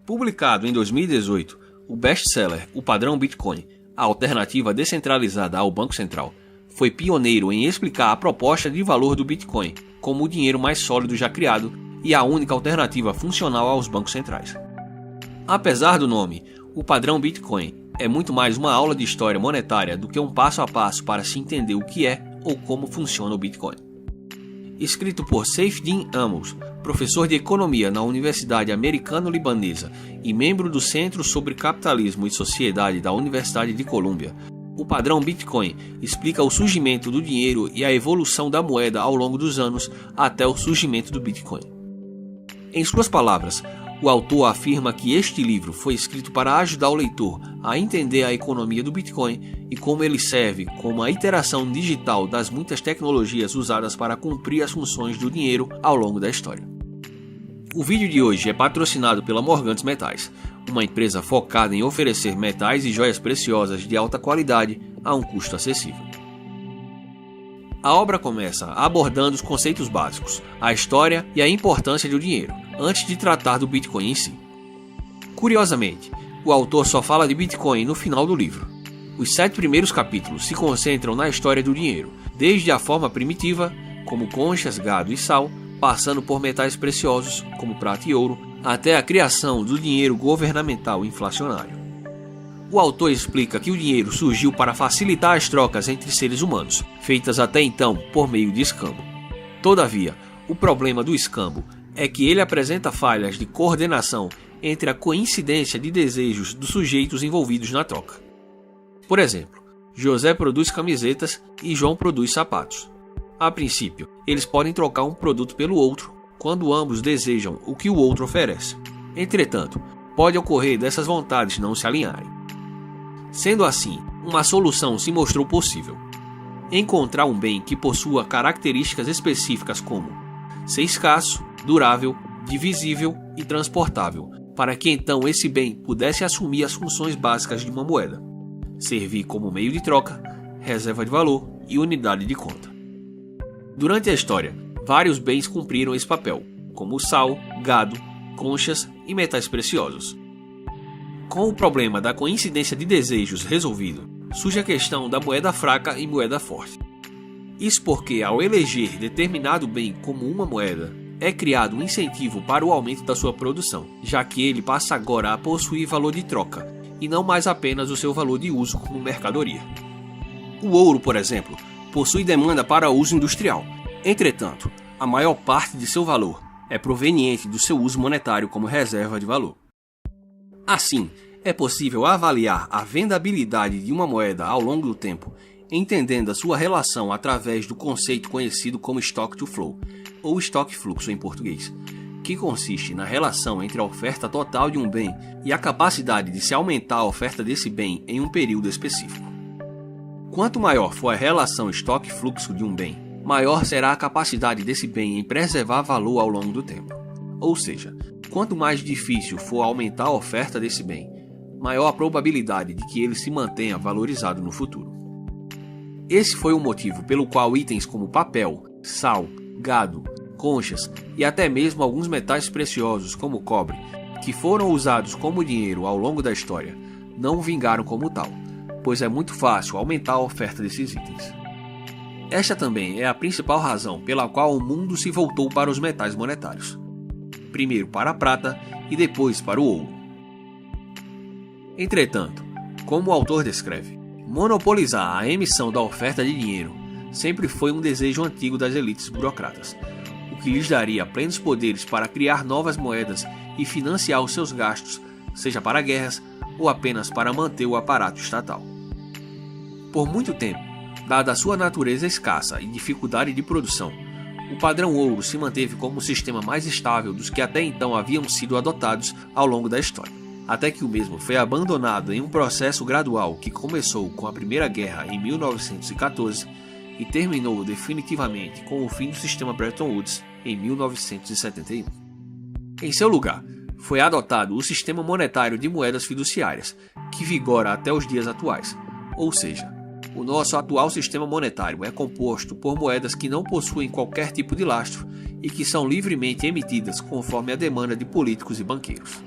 Publicado em 2018, o best-seller O Padrão Bitcoin, a alternativa descentralizada ao Banco Central, foi pioneiro em explicar a proposta de valor do Bitcoin como o dinheiro mais sólido já criado e a única alternativa funcional aos bancos centrais. Apesar do nome, o Padrão Bitcoin é muito mais uma aula de história monetária do que um passo a passo para se entender o que é ou como funciona o Bitcoin. Escrito por Saifedean Ammous, professor de economia na Universidade Americano-Libanesa e membro do Centro sobre Capitalismo e Sociedade da Universidade de Colômbia, o Padrão Bitcoin explica o surgimento do dinheiro e a evolução da moeda ao longo dos anos até o surgimento do Bitcoin. Em suas palavras, o autor afirma que este livro foi escrito para ajudar o leitor a entender a economia do Bitcoin e como ele serve como a iteração digital das muitas tecnologias usadas para cumprir as funções do dinheiro ao longo da história. O vídeo de hoje é patrocinado pela Morgantes Metais, uma empresa focada em oferecer metais e joias preciosas de alta qualidade a um custo acessível. A obra começa abordando os conceitos básicos, a história e a importância do dinheiro, antes de tratar do Bitcoin em si. Curiosamente, o autor só fala de Bitcoin no final do livro. Os 7 primeiros capítulos se concentram na história do dinheiro, desde a forma primitiva, como conchas, gado e sal, passando por metais preciosos, como prata e ouro, até a criação do dinheiro governamental inflacionário. O autor explica que o dinheiro surgiu para facilitar as trocas entre seres humanos, feitas até então por meio de escambo. Todavia, o problema do escambo é que ele apresenta falhas de coordenação entre a coincidência de desejos dos sujeitos envolvidos na troca. Por exemplo, José produz camisetas e João produz sapatos. A princípio, eles podem trocar um produto pelo outro quando ambos desejam o que o outro oferece. Entretanto, pode ocorrer dessas vontades não se alinharem. Sendo assim, uma solução se mostrou possível: encontrar um bem que possua características específicas como ser escasso, durável, divisível e transportável, para que então esse bem pudesse assumir as funções básicas de uma moeda, servir como meio de troca, reserva de valor e unidade de conta. Durante a história, vários bens cumpriram esse papel, como sal, gado, conchas e metais preciosos. Com o problema da coincidência de desejos resolvido, surge a questão da moeda fraca e moeda forte. Isso porque, ao eleger determinado bem como uma moeda, é criado um incentivo para o aumento da sua produção, já que ele passa agora a possuir valor de troca, e não mais apenas o seu valor de uso como mercadoria. O ouro, por exemplo, possui demanda para uso industrial. Entretanto, a maior parte de seu valor é proveniente do seu uso monetário como reserva de valor. Assim, é possível avaliar a vendabilidade de uma moeda ao longo do tempo, entendendo a sua relação através do conceito conhecido como stock to flow, ou estoque fluxo em português, que consiste na relação entre a oferta total de um bem e a capacidade de se aumentar a oferta desse bem em um período específico. Quanto maior for a relação estoque-fluxo de um bem, maior será a capacidade desse bem em preservar valor ao longo do tempo. Ou seja, quanto mais difícil for aumentar a oferta desse bem, maior a probabilidade de que ele se mantenha valorizado no futuro. Esse foi o motivo pelo qual itens como papel, sal, gado, conchas e até mesmo alguns metais preciosos como o cobre, que foram usados como dinheiro ao longo da história, não vingaram como tal, pois é muito fácil aumentar a oferta desses itens. Esta também é a principal razão pela qual o mundo se voltou para os metais monetários. Primeiro para a prata e depois para o ouro. Entretanto, como o autor descreve, monopolizar a emissão da oferta de dinheiro sempre foi um desejo antigo das elites burocratas, o que lhes daria plenos poderes para criar novas moedas e financiar os seus gastos, seja para guerras ou apenas para manter o aparato estatal. Por muito tempo, dada a sua natureza escassa e dificuldade de produção, o padrão ouro se manteve como o sistema mais estável dos que até então haviam sido adotados ao longo da história, até que o mesmo foi abandonado em um processo gradual que começou com a Primeira Guerra em 1914 e terminou definitivamente com o fim do sistema Bretton Woods em 1971. Em seu lugar, foi adotado o sistema monetário de moedas fiduciárias, que vigora até os dias atuais, ou seja, o nosso atual sistema monetário é composto por moedas que não possuem qualquer tipo de lastro e que são livremente emitidas conforme a demanda de políticos e banqueiros.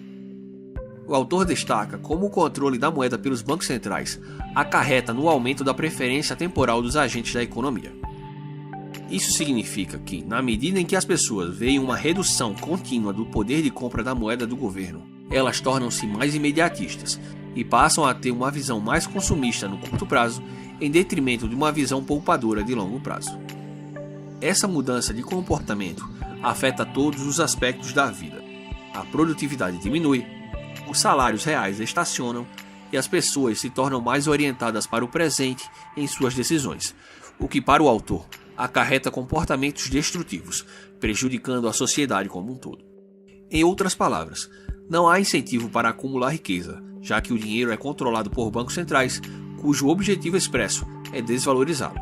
O autor destaca como o controle da moeda pelos bancos centrais acarreta no aumento da preferência temporal dos agentes da economia. Isso significa que, na medida em que as pessoas veem uma redução contínua do poder de compra da moeda do governo, elas tornam-se mais imediatistas e passam a ter uma visão mais consumista no curto prazo, em detrimento de uma visão poupadora de longo prazo. Essa mudança de comportamento afeta todos os aspectos da vida. A produtividade diminui, os salários reais estacionam e as pessoas se tornam mais orientadas para o presente em suas decisões, o que para o autor acarreta comportamentos destrutivos, prejudicando a sociedade como um todo. Em outras palavras, não há incentivo para acumular riqueza, já que o dinheiro é controlado por bancos centrais, cujo objetivo expresso é desvalorizá-lo.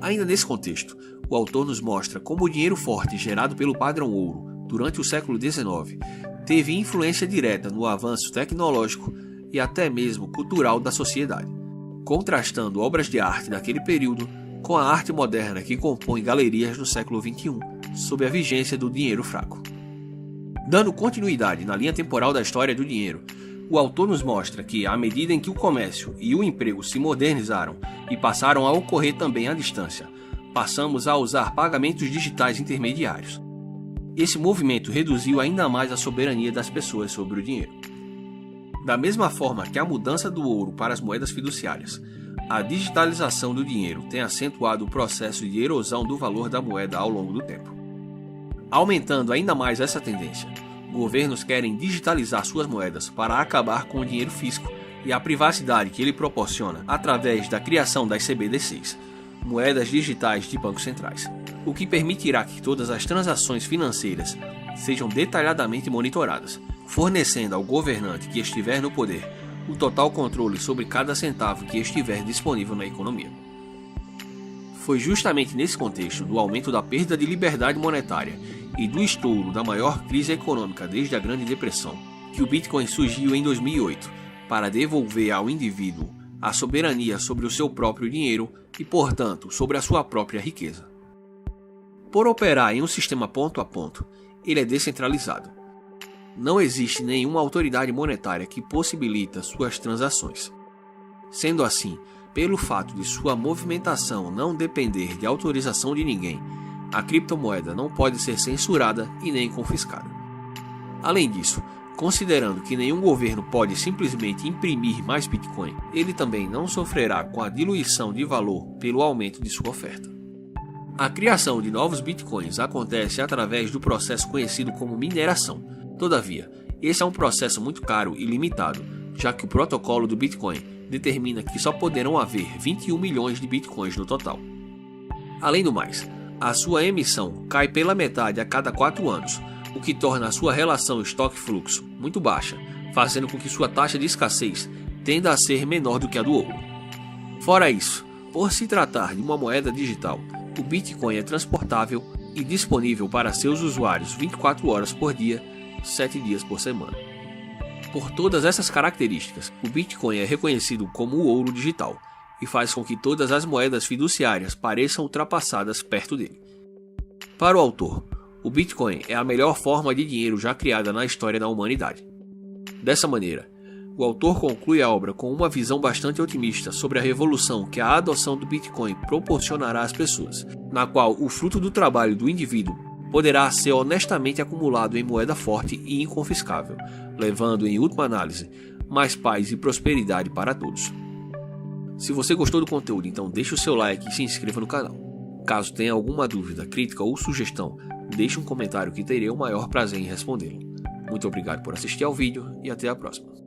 Ainda nesse contexto, o autor nos mostra como o dinheiro forte gerado pelo padrão ouro durante o século XIX teve influência direta no avanço tecnológico e até mesmo cultural da sociedade, contrastando obras de arte daquele período com a arte moderna que compõe galerias no século XXI, sob a vigência do dinheiro fraco. Dando continuidade na linha temporal da história do dinheiro, o autor nos mostra que, à medida em que o comércio e o emprego se modernizaram e passaram a ocorrer também à distância, passamos a usar pagamentos digitais intermediários. Esse movimento reduziu ainda mais a soberania das pessoas sobre o dinheiro. Da mesma forma que a mudança do ouro para as moedas fiduciárias, a digitalização do dinheiro tem acentuado o processo de erosão do valor da moeda ao longo do tempo. Aumentando ainda mais essa tendência, governos querem digitalizar suas moedas para acabar com o dinheiro físico e a privacidade que ele proporciona através da criação das CBDCs, moedas digitais de bancos centrais, o que permitirá que todas as transações financeiras sejam detalhadamente monitoradas, fornecendo ao governante que estiver no poder o total controle sobre cada centavo que estiver disponível na economia. Foi justamente nesse contexto do aumento da perda de liberdade monetária e do estouro da maior crise econômica desde a Grande Depressão que o Bitcoin surgiu em 2008 para devolver ao indivíduo a soberania sobre o seu próprio dinheiro e, portanto, sobre a sua própria riqueza. Por operar em um sistema ponto a ponto, ele é descentralizado. Não existe nenhuma autoridade monetária que possibilita suas transações. Sendo assim, pelo fato de sua movimentação não depender de autorização de ninguém, a criptomoeda não pode ser censurada e nem confiscada. Além disso, considerando que nenhum governo pode simplesmente imprimir mais Bitcoin, ele também não sofrerá com a diluição de valor pelo aumento de sua oferta. A criação de novos Bitcoins acontece através do processo conhecido como mineração. Todavia, esse é um processo muito caro e limitado, já que o protocolo do Bitcoin determina que só poderão haver 21 milhões de Bitcoins no total. Além do mais, a sua emissão cai pela metade a cada 4 anos, o que torna a sua relação estoque-fluxo muito baixa, fazendo com que sua taxa de escassez tenda a ser menor do que a do ouro. Fora isso, por se tratar de uma moeda digital, o Bitcoin é transportável e disponível para seus usuários 24 horas por dia, 7 dias por semana. Por todas essas características, o Bitcoin é reconhecido como o ouro digital e faz com que todas as moedas fiduciárias pareçam ultrapassadas perto dele. Para o autor, o Bitcoin é a melhor forma de dinheiro já criada na história da humanidade. Dessa maneira, o autor conclui a obra com uma visão bastante otimista sobre a revolução que a adoção do Bitcoin proporcionará às pessoas, na qual o fruto do trabalho do indivíduo poderá ser honestamente acumulado em moeda forte e inconfiscável, levando em última análise mais paz e prosperidade para todos. Se você gostou do conteúdo, então deixe o seu like e se inscreva no canal. Caso tenha alguma dúvida, crítica ou sugestão, deixe um comentário que terei o maior prazer em respondê-lo. Muito obrigado por assistir ao vídeo e até a próxima.